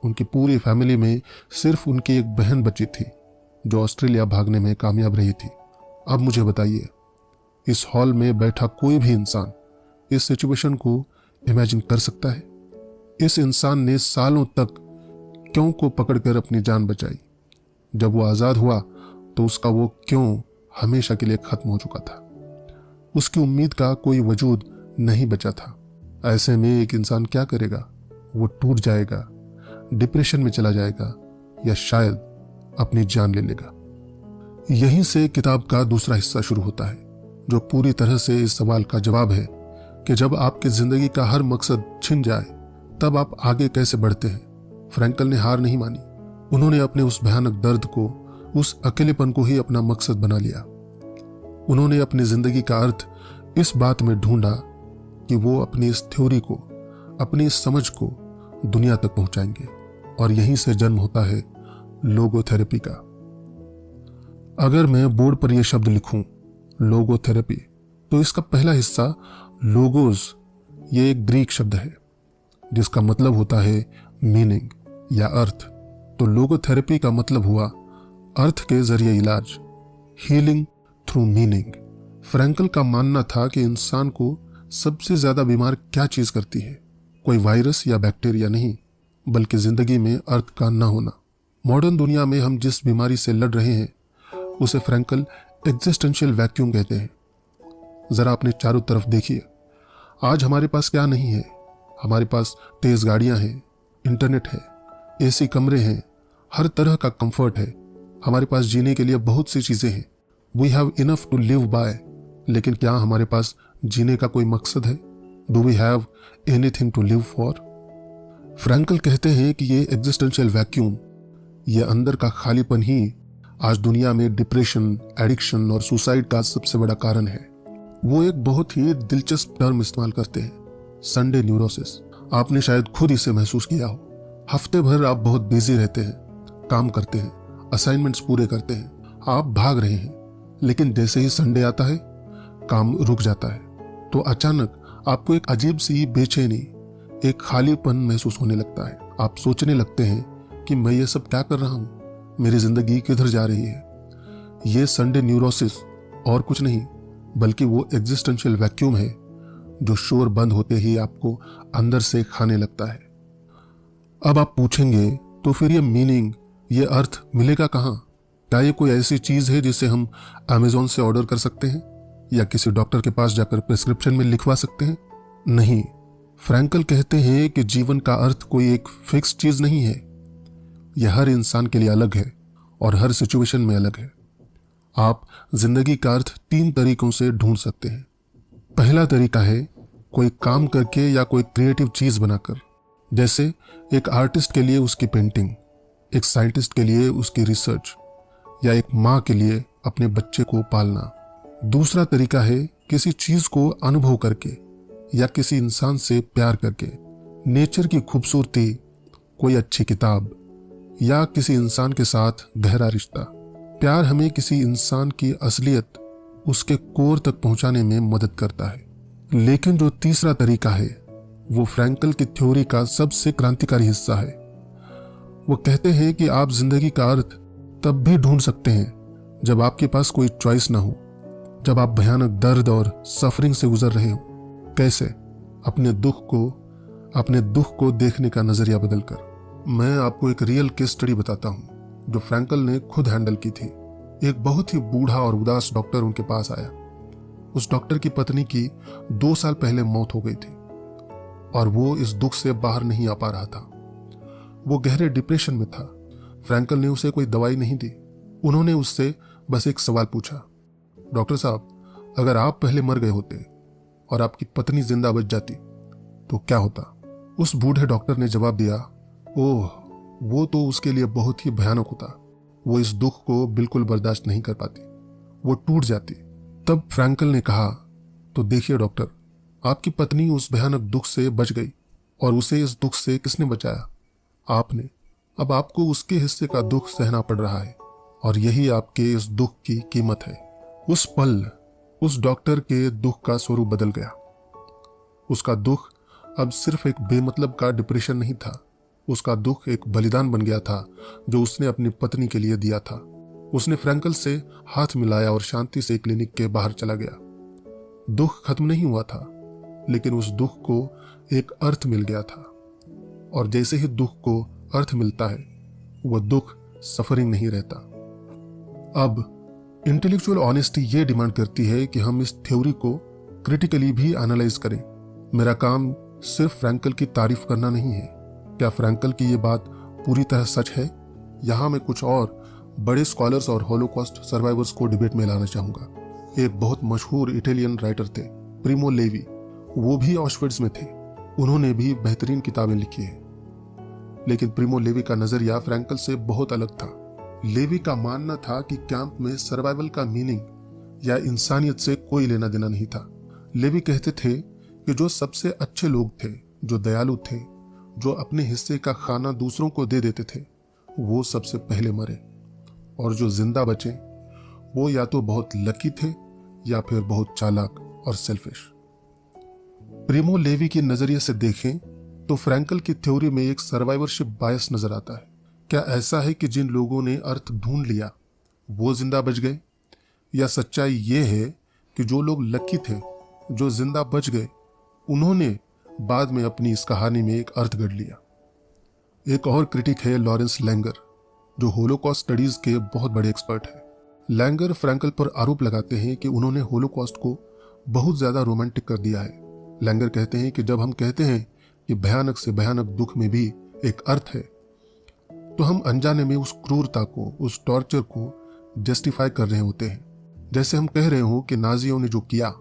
A: उनकी पूरी फैमिली में सिर्फ उनकी एक बहन बची थी जो ऑस्ट्रेलिया भागने में कामयाब रही थी। अब मुझे बताइए, इस हॉल में बैठा कोई भी इंसान इस सिचुएशन को इमेजिन कर सकता है? इस इंसान ने सालों तक क्यों को पकड़कर अपनी जान बचाई। जब वो आजाद हुआ तो उसका वो क्यों हमेशा के लिए खत्म हो चुका था। उसकी उम्मीद का कोई वजूद नहीं बचा था। ऐसे में एक इंसान क्या करेगा? वो टूट जाएगा, डिप्रेशन में चला जाएगा, या शायद अपनी जान ले लेगा। यहीं से किताब का दूसरा हिस्सा शुरू होता है, जो पूरी तरह से इस सवाल का जवाब है कि जब आपकी जिंदगी का हर मकसद छिन जाए तब आप आगे कैसे बढ़ते हैं। फ्रैंकल ने हार नहीं मानी। उन्होंने अपने उस भयानक दर्द को, उस अकेलेपन को ही अपना मकसद बना लिया। उन्होंने अपनी जिंदगी का अर्थ इस बात में ढूंढा कि वो अपनी इस थ्योरी को, अपनी इस समझ को दुनिया तक पहुंचाएंगे, और यहीं से जन्म होता है लोगोथेरेपी का। अगर मैं बोर्ड पर यह शब्द लिखूं लोगोथेरेपी, तो इसका पहला हिस्सा लोगोस, ये एक ग्रीक शब्द है जिसका मतलब होता है मीनिंग या अर्थ। तो लोगोथेरेपी का मतलब हुआ अर्थ के जरिए इलाज, हीलिंग थ्रू मीनिंग। फ्रैंकल का मानना था कि इंसान को सबसे ज्यादा बीमार क्या चीज करती है, कोई वायरस या बैक्टीरिया नहीं, बल्कि जिंदगी में अर्थ का न होना। मॉडर्न दुनिया में हम जिस बीमारी से लड़ रहे हैं उसे फ्रैंकल एग्जिस्टेंशियल वैक्यूम कहते हैं। जरा अपने चारों तरफ देखिए, आज हमारे पास क्या नहीं है। हमारे पास तेज गाड़ियां हैं, इंटरनेट है, एसी कमरे हैं, हर तरह का कंफर्ट है। हमारे पास जीने के लिए बहुत सी चीजें हैं। We have enough to live by. लेकिन क्या हमारे पास जीने का कोई मकसद है? Do we have anything to live for? Frankl कहते हैं कि ये एग्जिस्टेंशियल वैक्यूम, ये अंदर का खालीपन ही आज दुनिया में डिप्रेशन, एडिक्शन और सुसाइड का सबसे बड़ा कारण है। वो एक बहुत ही दिलचस्प टर्म इस्तेमाल करते हैं, संडे न्यूरोसिस। आपने शायद खुद इसे महसूस किया हो। हफ्ते भर आप बहुत बिजी रहते हैं, काम करते हैं, असाइनमेंट्स पूरे करते हैं, आप भाग रहे हैं, लेकिन जैसे ही संडे आता है काम रुक जाता है। तो अचानक आपको एक अजीब सी बेचैनी, एक खालीपन महसूस होने लगता है। आप सोचने लगते हैं कि मैं ये सब क्या कर रहा हूं, मेरी जिंदगी किधर जा रही है। ये संडे न्यूरोसिस और कुछ नहीं बल्कि वो एग्जिस्टेंशियल वैक्यूम है जो शोर बंद होते ही आपको अंदर से खाने लगता है। अब आप पूछेंगे तो फिर ये मीनिंग, ये अर्थ मिलेगा कहाँ? क्या ये कोई ऐसी चीज है जिसे हम अमेजोन से ऑर्डर कर सकते हैं या किसी डॉक्टर के पास जाकर प्रिस्क्रिप्शन में लिखवा सकते हैं? नहीं। फ्रैंकल कहते हैं कि जीवन का अर्थ कोई एक फिक्स चीज नहीं है। यह हर इंसान के लिए अलग है और हर सिचुएशन में अलग है। आप जिंदगी का अर्थ 3 तरीकों से ढूंढ सकते हैं। पहला तरीका है कोई काम करके या कोई क्रिएटिव चीज बनाकर, जैसे एक आर्टिस्ट के लिए उसकी पेंटिंग, एक साइंटिस्ट के लिए उसकी रिसर्च, या एक माँ के लिए अपने बच्चे को पालना। दूसरा तरीका है किसी चीज को अनुभव करके या किसी इंसान से प्यार करके, नेचर की खूबसूरती, कोई अच्छी किताब या किसी इंसान के साथ गहरा रिश्ता। प्यार हमें किसी इंसान की असलियत, उसके कोर तक पहुंचाने में मदद करता है। लेकिन जो तीसरा तरीका है वो फ्रैंकल की थ्योरी का सबसे क्रांतिकारी हिस्सा है। वो कहते हैं कि आप जिंदगी का अर्थ तब भी ढूंढ सकते हैं जब आपके पास कोई चॉइस ना हो, जब आप भयानक दर्द और सफरिंग से गुजर रहे हो। कैसे? अपने दुख को देखने का नजरिया बदलकर। मैं आपको एक रियल केस स्टडी बताता हूं जो फ्रैंकल ने खुद हैंडल की थी। एक बहुत ही बूढ़ा और उदास डॉक्टर उनके पास आया। उस डॉक्टर की पत्नी की 2 साल पहले मौत हो गई थी और वो इस दुख से बाहर नहीं आ पा रहा था। वो गहरे डिप्रेशन में था। फ्रैंकल ने उसे कोई दवाई नहीं दी। उन्होंने उससे बस एक सवाल पूछा, डॉक्टर साहब, अगर आप पहले मर गए होते और आपकी पत्नी जिंदा बच जाती तो क्या होता? उस बूढ़े डॉक्टर ने जवाब दिया, ओह, वो तो उसके लिए बहुत ही भयानक होता। वो इस दुख को बिल्कुल बर्दाश्त नहीं कर पाती, वो टूट जाती। तब फ्रैंकल ने कहा, तो देखिए डॉक्टर, आपकी पत्नी उस भयानक दुख से बच गई और उसे इस दुख से किसने बचाया? आपने। अब आपको उसके हिस्से का दुख सहना पड़ रहा है और यही आपके इस दुख की कीमत है। उस पल उस डॉक्टर के दुख का स्वरूप बदल गया। उसका दुख अब सिर्फ एक बेमतलब का डिप्रेशन नहीं था। उसका दुख एक बलिदान बन गया था जो उसने अपनी पत्नी के लिए दिया था। उसने फ्रैंकल से हाथ मिलाया और शांति से क्लिनिक के बाहर चला गया। दुख खत्म नहीं हुआ था, लेकिन उस दुख को एक अर्थ मिल गया था। और जैसे ही दुख को अर्थ मिलता है, वह दुख सफरिंग नहीं रहता। अब इंटेलेक्चुअल ऑनेस्टी ये डिमांड करती है कि हम इस थ्योरी को क्रिटिकली भी एनालाइज करें। मेरा काम सिर्फ फ्रैंकल की तारीफ करना नहीं है। क्या फ्रैंकल की ये बात पूरी तरह सच है? यहाँ मैं कुछ और बड़े स्कॉलर्स और होलोकॉस्ट सर्वाइवर्स को डिबेट में लाना चाहूंगा। एक बहुत मशहूर इटालियन राइटर थे, प्रिमो लेवी। वो भी ऑशविट्ज में थे। उन्होंने भी बेहतरीन किताबें लिखी हैं। लेकिन प्रिमो लेवी का नजरिया फ्रैंकल से बहुत अलग था। लेवी का मानना था कि कैंप में सर्वाइवल का मीनिंग या इंसानियत से कोई लेना देना नहीं था। लेवी कहते थे कि जो सबसे अच्छे लोग थे, जो दयालु थे, जो अपने हिस्से का खाना दूसरों को दे देते थे, वो सबसे पहले मरे, और जो जिंदा बचे वो या तो बहुत लकी थे या फिर बहुत चालाक और सेल्फिश। प्रिमो लेवी के नजरिए से देखें तो फ्रैंकल की थ्योरी में एक सर्वाइवरशिप बायस नजर आता है। क्या ऐसा है कि जिन लोगों ने अर्थ ढूंढ लिया वो जिंदा बच गए, या सच्चाई ये है कि जो लोग लकी थे, जो जिंदा बच गए, उन्होंने बाद में अपनी इस कहानी में एक अर्थ गढ़ लिया। एक और क्रिटिक है लॉरेंस लैंगर, जो होलोकॉस्ट स्टडीज के बहुत बड़े एक्सपर्ट हैं। लैंगर फ्रैंकल पर आरोप लगाते हैं कि उन्होंने होलोकॉस्ट को बहुत ज्यादा रोमांटिक कर दिया है। लैंगर कहते हैं कि जब हम कहते हैं कि भयानक से भयानक दुख में भी एक अर्थ है, तो हम अनजाने में उस क्रूरता को, उस टॉर्चर को जस्टिफाई कर रहे होते हैं। जैसे हम कह रहे हो कि नाजियों ने जो किया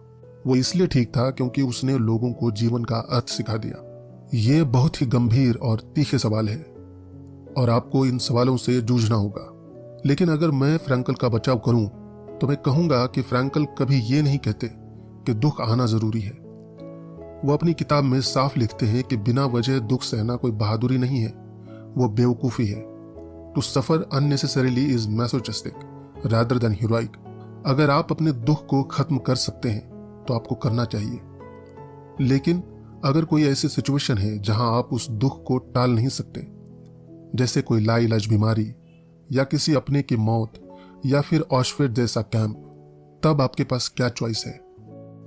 A: वो इसलिए ठीक था क्योंकि उसने लोगों को जीवन का अर्थ सिखा दिया। ये बहुत ही गंभीर और तीखे सवाल है और आपको इन सवालों से जूझना होगा। लेकिन अगर मैं फ्रैंकल का बचाव करूं तो मैं कहूंगा कि फ्रैंकल कभी ये नहीं कहते कि दुख आना जरूरी है। वो अपनी किताब में साफ लिखते हैं कि बिना वजह दुख सहना कोई बहादुरी नहीं है, वो बेवकूफ़ी है। To suffer unnecessarily is masochistic rather than heroic. अगर आप अपने दुख को खत्म कर सकते हैं तो आपको करना चाहिए। लेकिन अगर कोई ऐसी सिचुएशन है जहां आप उस दुख को टाल नहीं सकते, जैसे कोई लाइलाज बीमारी या किसी अपने की मौत या फिर ऑशविट्ज़ जैसा कैंप, तब आपके पास क्या चॉइस है?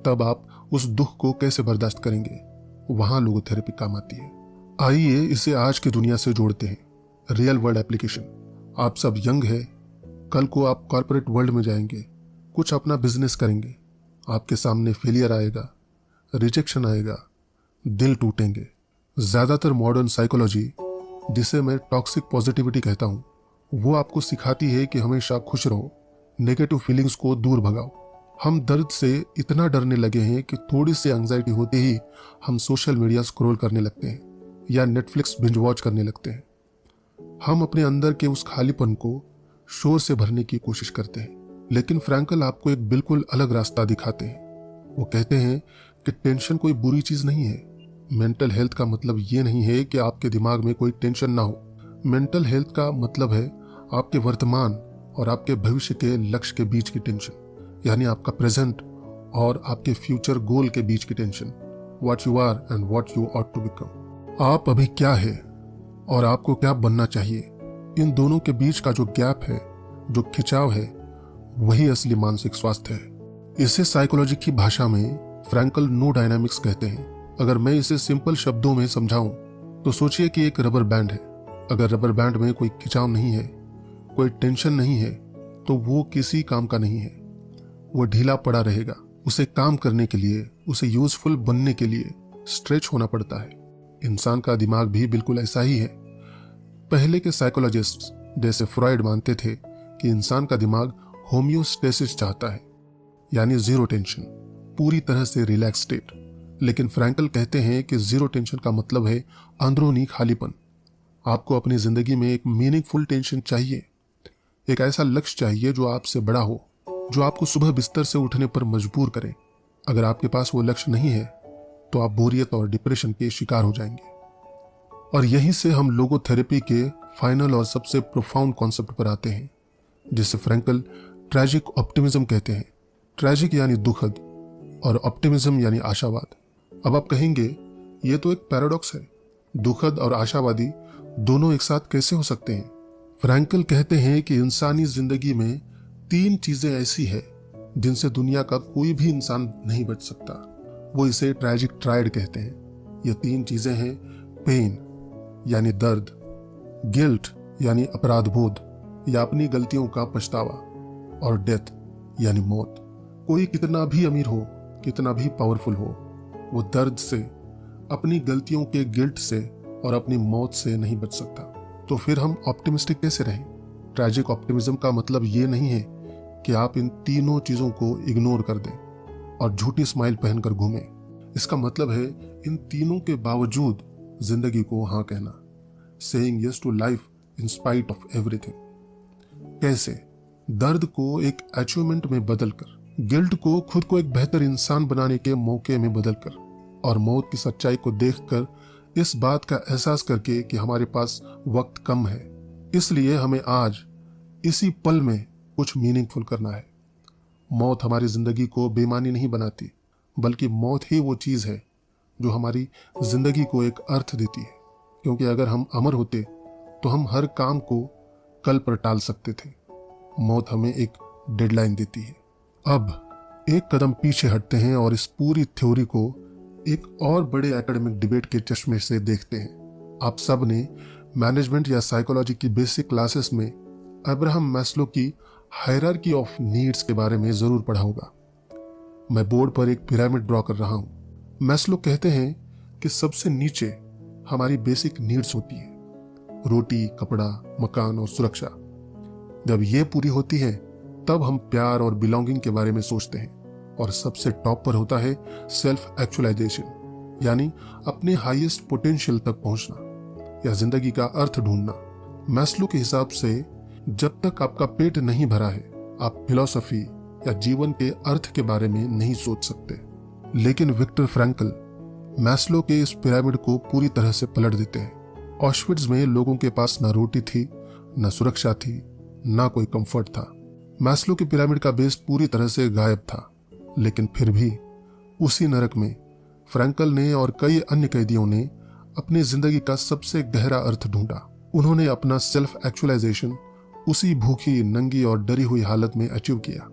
A: तब आप उस दुख को कैसे बर्दाश्त करेंगे? वहां लोगोथेरेपी काम आती है। आइए इसे आज की दुनिया से जोड़ते हैं, रियल वर्ल्ड एप्लीकेशन। आप सब यंग है, कल को आप कॉर्पोरेट वर्ल्ड में जाएंगे, कुछ अपना बिजनेस करेंगे, आपके सामने फेलियर आएगा, रिजेक्शन आएगा, दिल टूटेंगे। ज्यादातर मॉडर्न साइकोलॉजी, जिसे मैं टॉक्सिक पॉजिटिविटी कहता हूं, वो आपको सिखाती है कि हमेशा खुश रहो, नेगेटिव फीलिंग्स को दूर भगाओ। हम दर्द से इतना डरने लगे हैं कि थोड़ी सी एंजाइटी होते ही हम सोशल मीडिया स्क्रॉल करने लगते हैं या नेटफ्लिक्स बिंज वॉच करने लगते हैं। हम अपने अंदर के उस खालीपन को शोर से भरने की कोशिश करते हैं। लेकिन फ्रैंकल आपको एक बिल्कुल अलग रास्ता दिखाते हैं। वो कहते हैं कि टेंशन कोई बुरी चीज नहीं है। मेंटल हेल्थ का मतलब ये नहीं है कि आपके दिमाग में कोई टेंशन ना हो। मेंटल हेल्थ का मतलब है आपके वर्तमान और आपके भविष्य के लक्ष्य के बीच की टेंशन, यानी आपका प्रेजेंट और आपके फ्यूचर गोल के बीच की tension. What you are and what you ought to become. आप अभी क्या है और आपको क्या बनना चाहिए, इन दोनों के बीच का जो गैप है, जो खिंचाव है, वही असली मानसिक स्वास्थ्य है। इसे साइकोलॉजी की भाषा में फ्रैंकल नो डायनामिक्स कहते हैं। अगर मैं इसे सिंपल शब्दों में समझाऊं तो सोचिए कि एक रबर बैंड है। अगर रबर बैंड में कोई खिंचाव नहीं है, कोई टेंशन नहीं है, तो वो किसी काम का नहीं है। वो ढीला पड़ा रहेगा। उसे काम करने के लिए, उसे यूजफुल बनने के लिए स्ट्रेच होना पड़ता है। इंसान का दिमाग भी बिल्कुल ऐसा ही है। पहले के साइकोलॉजिस्ट जैसे फ्रॉइड मानते थे कि इंसान का दिमाग होम्योस्टेसिस चाहता है, यानी जीरो टेंशन, पूरी तरह से रिलैक्स स्टेट। लेकिन फ्रैंकल कहते हैं कि जीरो टेंशन का मतलब है अंदरूनी खालीपन। आपको अपनी जिंदगी में एक मीनिंगफुल टेंशन चाहिए, एक ऐसा लक्ष्य चाहिए जो आपसे बड़ा हो, जो आपको सुबह बिस्तर से उठने पर मजबूर करे। अगर आपके पास वो लक्ष्य नहीं है तो आप बोरियत और डिप्रेशन के शिकार हो जाएंगे। और यहीं से हम लोगोथेरेपी के फाइनल और सबसे प्रोफाउंड कॉन्सेप्ट पर आते हैं, जिसे फ्रैंकल ट्रैजिक ऑप्टिमिज्म कहते हैं। ट्रैजिक यानी दुखद और ऑप्टिमिज्म यानी आशावाद। अब आप कहेंगे ये तो एक पैराडॉक्स है, दुखद और आशावादी दोनों एक साथ कैसे हो सकते हैं? फ्रैंकल कहते हैं कि इंसानी जिंदगी में 3 चीजें ऐसी है जिनसे दुनिया का कोई भी इंसान नहीं बच सकता। वो इसे ट्रैजिक ट्रायड कहते हैं। ये 3 चीजें हैं, पेन यानी दर्द, गिल्ट यानी अपराध बोध या अपनी गलतियों का पछतावा, और डेथ यानी मौत। कोई कितना भी अमीर हो, कितना भी पावरफुल हो, वो दर्द से, अपनी गलतियों के गिल्ट से और अपनी मौत से नहीं बच सकता। तो फिर हम ऑप्टिमिस्टिक कैसे रहें? ट्रैजिक ऑप्टिमिज्म का मतलब ये नहीं है कि आप इन तीनों चीजों को इग्नोर कर दें और झूठी स्माइल पहनकर घूमें। इसका मतलब है इन तीनों के बावजूद जिंदगी को हाँ कहना, saying yes to life in spite of everything. कैसे दर्द को एक अचीवमेंट में बदलकर, गिल्ट को खुद को एक बेहतर इंसान बनाने के मौके में बदलकर, और मौत की सच्चाई को देखकर इस बात का एहसास करके कि हमारे पास वक्त कम है, इसलिए हमें आज इसी पल में कुछ मीनिंगफुल करना है। मौत हमारी जिंदगी को बेमानी नहीं बनाती, बल्कि मौत ही वो चीज है जो हमारी जिंदगी को एक अर्थ देती है। क्योंकि अगर हम अमर होते तो हम हर काम को कल पर टाल सकते थे। मौत हमें एक डेडलाइन देती है। अब एक कदम पीछे हटते हैं और इस पूरी थ्योरी को एक और बड़े एकेडमिक डिबेट के चश्मे से देखते हैं। आप सब ने मैनेजमेंट या साइकोलॉजी की बेसिक क्लासेस में अब्राहम मैस्लो की हायरार्की ऑफ नीड्स के बारे में जरूर पढ़ा होगा। मैं बोर्ड पर एक पिरामिड ड्रॉ कर रहा हूं। मैस्लो कहते हैं कि सबसे नीचे हमारी बेसिक नीड्स होती है, रोटी, कपड़ा, मकान और सुरक्षा। जब ये पूरी होती है तब हम प्यार और बिलोंगिंग के बारे में सोचते हैं, और सबसे टॉप पर होता है सेल्फ एक्चुअलाइजेशन, यानी अपने हाईएस्ट पोटेंशियल तक पहुंचना या जिंदगी का अर्थ ढूंढना। मैस्लो के हिसाब से जब तक आपका पेट नहीं भरा है, आप फिलॉसफी या जीवन के अर्थ के बारे में नहीं सोच सकते। लेकिन विक्टर फ्रैंकल मैस्लो के इस पिरामिड को पूरी तरह से पलट देते हैं। ऑशविट्ज में लोगों के पास ना रोटी थी, ना सुरक्षा थी, ना कोई कंफर्ट था। मैस्लो की पिरामिड का बेस पूरी तरह से गायब था, लेकिन फिर भी उसी नरक में फ्रैंकल ने और कई अन्य कैदियों ने अपनी जिंदगी का सबसे गहरा अर्थ ढूंढा। उन्होंने अपना सेल्फ एक्चुअलाइजेशन उसी भूखी, नंगी और डरी हुई हालत में अचीव किया।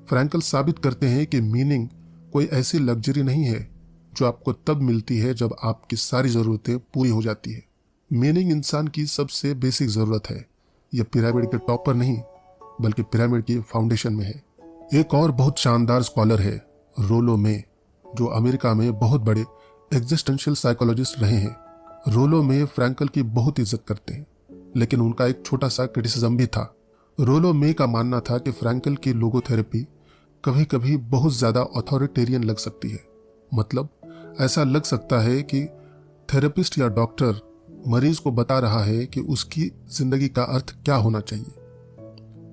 A: फ्रैंकल साबित करते हैं कि मीनिंग कोई ऐसी लग्जरी नहीं है जो आपको तब मिलती है जब आपकी सारी जरूरतें पूरी हो जाती है। मीनिंग इंसान की सबसे बेसिक जरूरत है। यह पिरामिड के टॉप पर नहीं, बल्कि पिरामिड की फाउंडेशन में है। एक और बहुत शानदार स्कॉलर है रोलो मे, जो अमेरिका में बहुत बड़े एग्जिस्टेंशियल साइकोलॉजिस्ट रहे हैं। रोलो मे फ्रैंकल की बहुत इज्जत करते हैं, लेकिन उनका एक छोटा सा क्रिटिसिज्म भी था। रोलो मे का मानना था कि फ्रैंकल की लोगोथेरेपी कभी कभी बहुत ज्यादा ऑथोरिटेरियन लग सकती है। मतलब ऐसा लग सकता है कि थेरेपिस्ट या डॉक्टर मरीज को बता रहा है कि उसकी जिंदगी का अर्थ क्या होना चाहिए।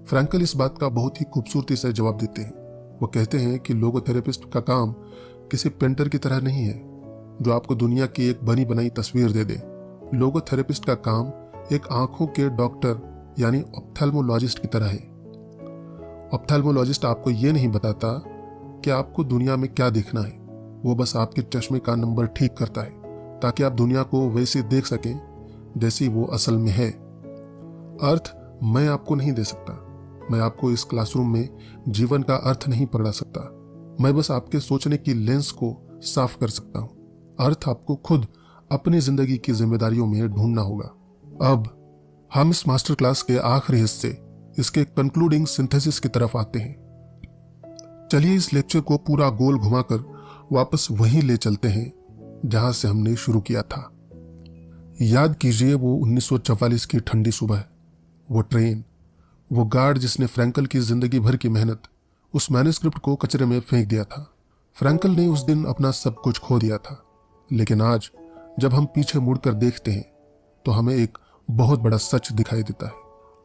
A: फ्रैंकल इस बात का बहुत ही खूबसूरती से जवाब देते हैं। वो कहते हैं कि लोगोथेरेपिस्ट का काम किसी पेंटर की तरह नहीं है जो आपको दुनिया की एक बनी बनाई तस्वीर दे दे। लोगोथेरेपिस्ट का काम एक आंखों के डॉक्टर यानी ऑप्थेल्मोलॉजिस्ट की तरह है। ऑप्थेल्मोलॉजिस्ट आपको ये नहीं बताता कि आपको दुनिया में क्या देखना है, वो बस आपके चश्मे का नंबर ठीक करता है ताकि आप दुनिया को वैसे देख सकें जैसी वो असल में है। अर्थ मैं आपको नहीं दे सकता। मैं आपको इस क्लासरूम में जीवन का अर्थ नहीं पकड़ा सकता। मैं बस आपके सोचने की लेंस को साफ कर सकता हूं। अर्थ आपको खुद अपनी जिंदगी की जिम्मेदारियों में ढूंढना होगा। अब हम इस मास्टर क्लास के आखिरी हिस्से, इसके कंक्लूडिंग सिंथेसिस की तरफ आते हैं। चलिए इस लेक्चर को पूरा गोल घुमाकर वापस वहीं ले चलते हैं जहां से हमने शुरू किया था। याद कीजिए वो 1944 की ठंडी सुबह, वो ट्रेन, वो गार्ड जिसने फ्रैंकल की जिंदगी भर की मेहनत, उस मैन्युस्क्रिप्ट को कचरे में फेंक दिया था। फ्रैंकल ने उस दिन अपना सब कुछ खो दिया था, लेकिन आज जब हम पीछे मुड़कर देखते हैं तो हमें एक बहुत बड़ा सच दिखाई देता है।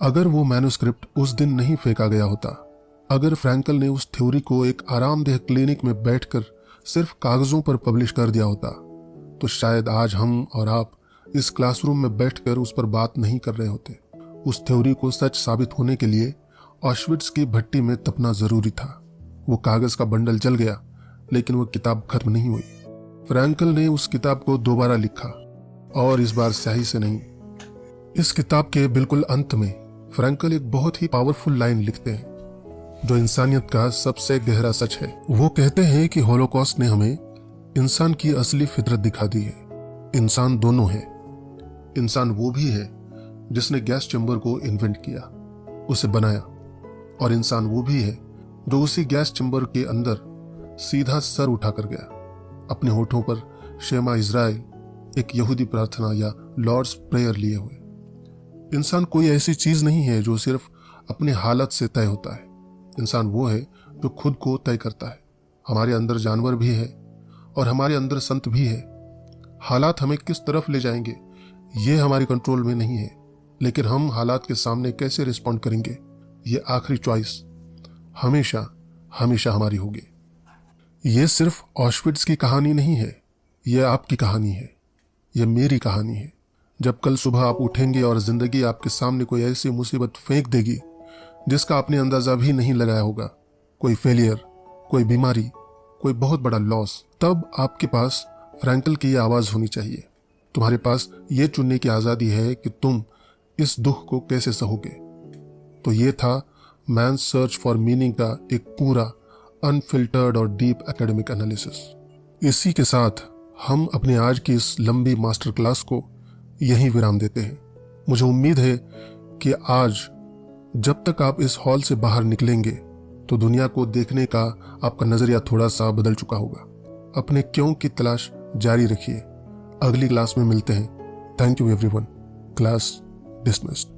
A: अगर वो मैन्युस्क्रिप्ट उस दिन नहीं फेंका गया होता, अगर फ्रैंकल ने उस थ्योरी को एक आरामदेह क्लिनिक में बैठकर सिर्फ कागजों पर पब्लिश कर दिया होता, तो शायद आज हम और आप इस क्लासरूम में बैठकर उस पर बात नहीं कर रहे होते। उस थ्योरी को सच साबित होने के लिए ऑशविट्ज की भट्टी में तपना जरूरी था। वो कागज का बंडल जल गया, लेकिन वो किताब खत्म नहीं हुई। फ्रैंकल ने उस किताब को दोबारा लिखा, और इस बार स्याही से नहीं। इस किताब के बिल्कुल अंत में फ्रैंकल एक बहुत ही पावरफुल लाइन लिखते हैं जो इंसानियत का सबसे गहरा सच है। वो कहते हैं कि होलोकॉस्ट ने हमें इंसान की असली फितरत दिखा दी है। इंसान दोनों है। इंसान वो भी है जिसने गैस चैम्बर को इन्वेंट किया, उसे बनाया, और इंसान वो भी है जो उसी गैस चैम्बर के अंदर सीधा सर उठाकर गया, अपने होठों पर शेमा इज़राइल, एक यहूदी प्रार्थना या लॉर्ड्स प्रेयर लिए हुए। इंसान कोई ऐसी चीज नहीं है जो सिर्फ अपने हालत से तय होता है। इंसान वो है जो खुद को तय करता है। हमारे अंदर जानवर भी है और हमारे अंदर संत भी है। हालात हमें किस तरफ ले जाएंगे ये हमारे कंट्रोल में नहीं है, लेकिन हम हालात के सामने कैसे रिस्पॉन्ड करेंगे, ये आखिरी चॉइस हमेशा हमेशा हमारी होगी। ये सिर्फ ऑशविट्ज की कहानी नहीं है, ये आपकी कहानी है, ये मेरी कहानी है। जब कल सुबह आप उठेंगे और जिंदगी आपके सामने कोई ऐसी मुसीबत फेंक देगी जिसका आपने अंदाजा भी नहीं लगाया होगा, कोई फेलियर, कोई बीमारी, कोई बहुत बड़ा लॉस, तब आपके पास फ्रैंकल की ये आवाज होनी चाहिए। तुम्हारे पास ये चुनने की आजादी है कि तुम इस दुख को कैसे सहोगे। तो ये था मैन सर्च फॉर मीनिंग का एक पूरा अनफिल्टर्ड और डीप एकेडमिक एनालिसिस। इसी के साथ हम अपने आज की इस लंबी मास्टर क्लास को यहीं विराम देते हैं। मुझे उम्मीद है कि आज जब तक आप इस हॉल से बाहर निकलेंगे तो दुनिया को देखने का आपका नजरिया थोड़ा सा बदल चुका होगा। अपने क्यों की तलाश जारी रखिए। अगली क्लास में मिलते हैं। Thank you everyone. Class dismissed.